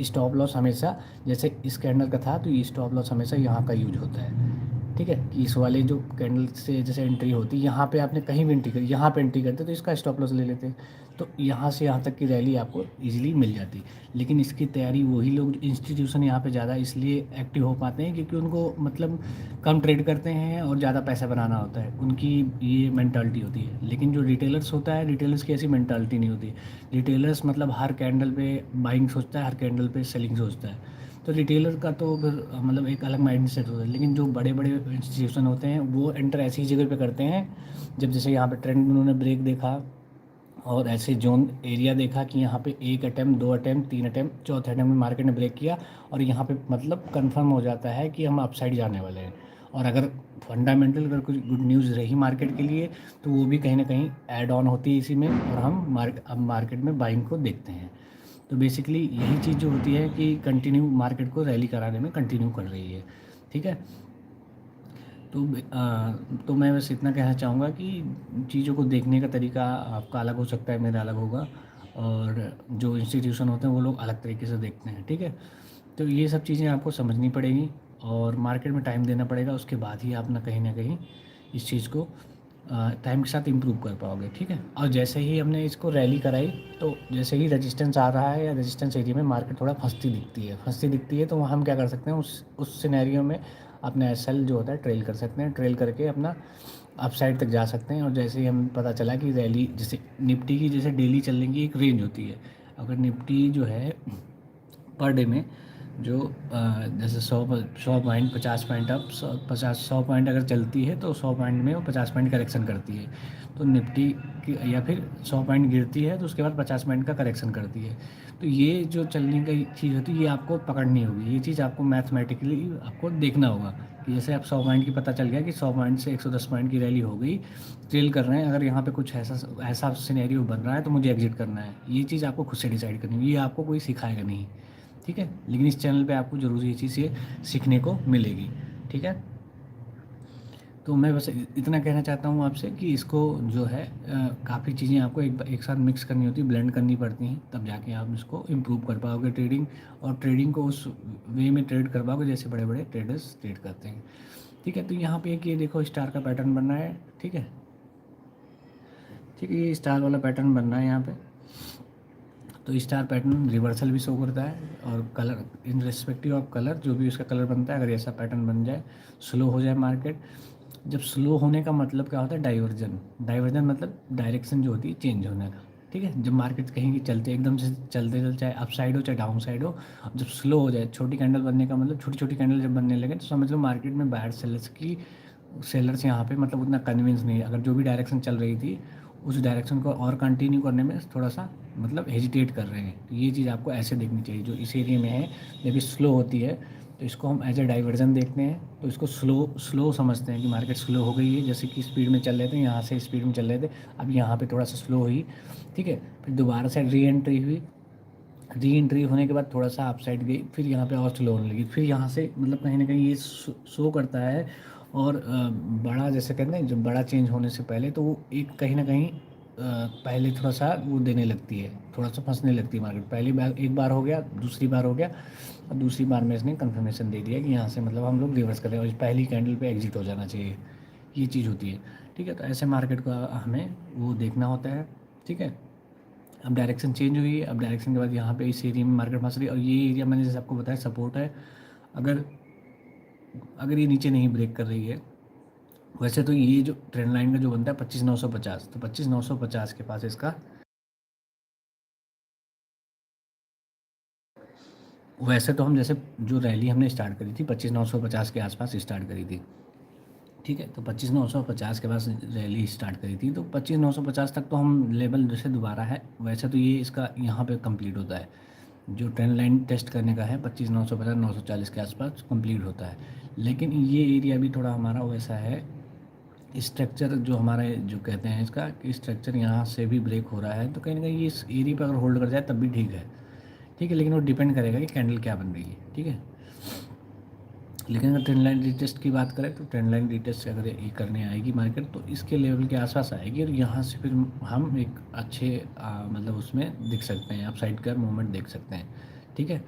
Stop loss हमेशा, जैसे इस कैंडल का था तो ये स्टॉप लॉस हमेशा यहाँ का यूज होता है। ठीक है, कि इस वाले जो कैंडल से जैसे एंट्री होती है, यहाँ पे आपने कहीं भी एंट्री करी, यहाँ पे एंट्री करते तो इसका स्टॉप लॉस ले लेते, तो यहाँ से यहाँ तक की रैली आपको इजीली मिल जाती। लेकिन इसकी तैयारी वही लोग, इंस्टीट्यूशन यहाँ पे ज़्यादा इसलिए एक्टिव हो पाते हैं क्योंकि उनको मतलब कम ट्रेड करते हैं और ज़्यादा पैसा बनाना होता है, उनकी ये मेंटालिटी होती है। लेकिन जो रिटेलर्स होता है, रिटेलर्स की ऐसी मेंटालिटी नहीं होती। रिटेलर्स मतलब हर कैंडल पे बाइंग सोचता है, हर कैंडल पे सेलिंग सोचता है। तो रिटेलर का तो फिर मतलब एक अलग माइंड सेट होता है। लेकिन जो बड़े बड़े इंस्टीट्यूशन होते हैं वो एंटर ऐसी जगह पे करते हैं जब जैसे यहाँ पे ट्रेंड में उन्होंने ब्रेक देखा और ऐसे जोन एरिया देखा कि यहाँ पे एक अटैम्प्ट, दो अटैम्प्ट, तीन अटैम्प्ट, चौथे अटैम्प्ट में मार्केट ने ब्रेक किया और यहाँ पे मतलब कंफर्म हो जाता है कि हम अपसाइड जाने वाले हैं। और अगर फंडामेंटल अगर कुछ गुड न्यूज़ रही मार्केट के लिए तो वो भी कहीं ना कहीं ऐड ऑन होती है इसी में, और हम अब मार्केट में बाइंग को देखते हैं। तो बेसिकली यही चीज़ जो होती है कि कंटिन्यू मार्केट को रैली कराने में कंटिन्यू कर रही है। ठीक है, तो तो मैं बस इतना कहना चाहूँगा कि चीज़ों को देखने का तरीका आपका अलग हो सकता है, मेरा अलग होगा, और जो इंस्टीट्यूशन होते हैं वो लोग अलग तरीके से देखते हैं। ठीक है, तो ये सब चीज़ें आपको समझनी पड़ेगी और मार्केट में टाइम देना पड़ेगा, उसके बाद ही आप ना कहीं इस चीज़ को टाइम के साथ इम्प्रूव कर पाओगे। ठीक है, और जैसे ही हमने इसको रैली कराई तो जैसे ही रेजिस्टेंस आ रहा है या रेजिस्टेंस एरिया में मार्केट थोड़ा फंसती दिखती है तो वहाँ हम क्या कर सकते हैं, उस सिनेरियो में अपना एसएल जो होता है ट्रेल कर सकते हैं, ट्रेल करके अपना अपसाइड तक जा सकते हैं। और जैसे ही हमें पता चला कि रैली जैसे निफ्टी की जैसे डेली चलने की एक रेंज होती है, अगर निफ्टी जो है पर डे में जो जैसे 100 पॉइंट 50 पॉइंट अप, 100 पॉइंट अगर चलती है तो 100 पॉइंट में वो 50 पॉइंट करेक्शन करती है। तो निफ्टी की या फिर 100 पॉइंट गिरती है तो उसके बाद 50 पॉइंट का करेक्शन करती है। तो ये जो चलने की चीज़ होती है ये आपको पकड़नी होगी, ये चीज़ आपको मैथमेटिकली आपको देखना होगा कि जैसे आप 100 पॉइंट की पता चल गया कि 100 पॉइंट से 110 पॉइंट की रैली हो गई, ट्रेल कर रहे हैं, अगर यहाँ पे कुछ ऐसा ऐसा सिनेरियो बन रहा है तो मुझे एग्जिट करना है, ये चीज़ आपको खुद से डिसाइड करनी है, ये आपको कोई सिखाएगा नहीं। ठीक है, लेकिन इस चैनल पे आपको ज़रूर ये चीज़ ये सीखने को मिलेगी। ठीक है, तो मैं बस इतना कहना चाहता हूँ आपसे कि इसको जो है काफ़ी चीज़ें आपको एक साथ मिक्स करनी होती है, ब्लेंड करनी पड़ती हैं, तब जाके आप इसको इम्प्रूव कर पाओगे ट्रेडिंग, और ट्रेडिंग को उस वे में ट्रेड कर पाओगे जैसे बड़े बड़े ट्रेडर्स ट्रेड करते हैं। ठीक है, तो यहाँ पे एक ये देखो स्टार का पैटर्न बन रहा है। ठीक है, ठीक है, ये स्टार वाला पैटर्न बन रहा है यहाँ पे, तो स्टार पैटर्न रिवर्सल भी शो करता है, और colour in respective of colour जो भी उसका कलर बनता है, अगर ऐसा पैटर्न बन जाए, स्लो हो जाए मार्केट। जब स्लो होने का मतलब क्या होता है, डाइवर्जन, डाइवर्जन मतलब डायरेक्शन जो होती है चेंज होने का। ठीक है, जब मार्केट कहीं की चलते एकदम से चलते चलते चाहे अप साइड हो चाहे डाउन साइड हो, जब स्लो हो जाए, छोटी कैंडल बनने का मतलब छोटी छोटी कैंडल जब बनने लगे तो समझ लो मार्केट में बायर सेलर्स यहाँ पे मतलब उतना कन्विंस नहीं है, अगर जो भी डायरेक्शन चल रही थी उस डायरेक्शन को और कंटिन्यू करने में थोड़ा सा मतलब हेजिटेट कर रहे हैं। तो ये चीज़ आपको ऐसे देखनी चाहिए, जो इस एरिया में है जब ये स्लो होती है तो इसको हम एज ए डाइवर्जन देखते हैं, तो इसको स्लो स्लो समझते हैं कि मार्केट स्लो हो गई है, जैसे कि स्पीड में चल रहे थे, यहाँ से स्पीड में चल रहे थे, अब यहाँ पे थोड़ा सा स्लो हुई। ठीक है, फिर दोबारा से री एंट्री हुई, री एंट्री होने के बाद थोड़ा सा अप साइड गई, फिर यहाँ पे और स्लो होने लगी, फिर यहाँ से मतलब कहीं ना कहीं ये शो करता है। और बड़ा जैसे कहते हैं जब बड़ा चेंज होने से पहले तो वो एक कहीं ना कहीं पहले थोड़ा सा वो देने लगती है, थोड़ा सा फंसने लगती है मार्केट। पहली बार एक बार हो गया, दूसरी बार हो गया, और दूसरी बार में इसने कंफर्मेशन दे दिया कि यहाँ से मतलब हम लोग रिवर्स कर रहे हैं और इस पहली कैंडल पे एग्जिट हो जाना चाहिए, ये चीज़ होती है। ठीक है, तो ऐसे मार्केट को हमें वो देखना होता है। ठीक है, अब डायरेक्शन चेंज हुई है, अब डायरेक्शन के बाद यहाँ पे इस एरिया में मार्केट फंस रही है, और ये एरिया मैंने जैसे आपको बताया सपोर्ट है। अगर अगर ये नीचे नहीं ब्रेक कर रही है, वैसे तो ये जो ट्रेंड लाइन का जो बनता है 25,950, तो 25,950 के पास इसका, वैसे तो हम जैसे जो रैली हमने स्टार्ट करी थी 25,950 के आसपास स्टार्ट करी थी। ठीक है, तो 25,950 के पास रैली स्टार्ट करी थी, तो 25,950 तक तो हम लेवल जैसे दोबारा है, वैसे तो ये इसका यहाँ पे कंप्लीट होता है, जो ट्रेंड लाइन टेस्ट करने का है 25,950 940 के आसपास कंप्लीट होता है। लेकिन ये एरिया भी थोड़ा हमारा वैसा है, स्ट्रक्चर जो हमारे जो कहते हैं इसका कि स्ट्रक्चर यहाँ से भी ब्रेक हो रहा है, तो कहीं ना कहीं ये इस एरिया पर अगर होल्ड कर जाए तब भी ठीक है। ठीक है, लेकिन वो डिपेंड करेगा कि कैंडल क्या बन रही है। ठीक है, लेकिन अगर ट्रेंड लाइन रिटेस्ट की बात करें तो ट्रेंड लाइन रिटेस्ट अगर ये करने आएगी मार्केट तो इसके लेवल के आसपास आएगी, और यहाँ से फिर हम एक अच्छे मतलब उसमें दिख सकते हैं, अपसाइड का मूवमेंट देख सकते हैं। ठीक है।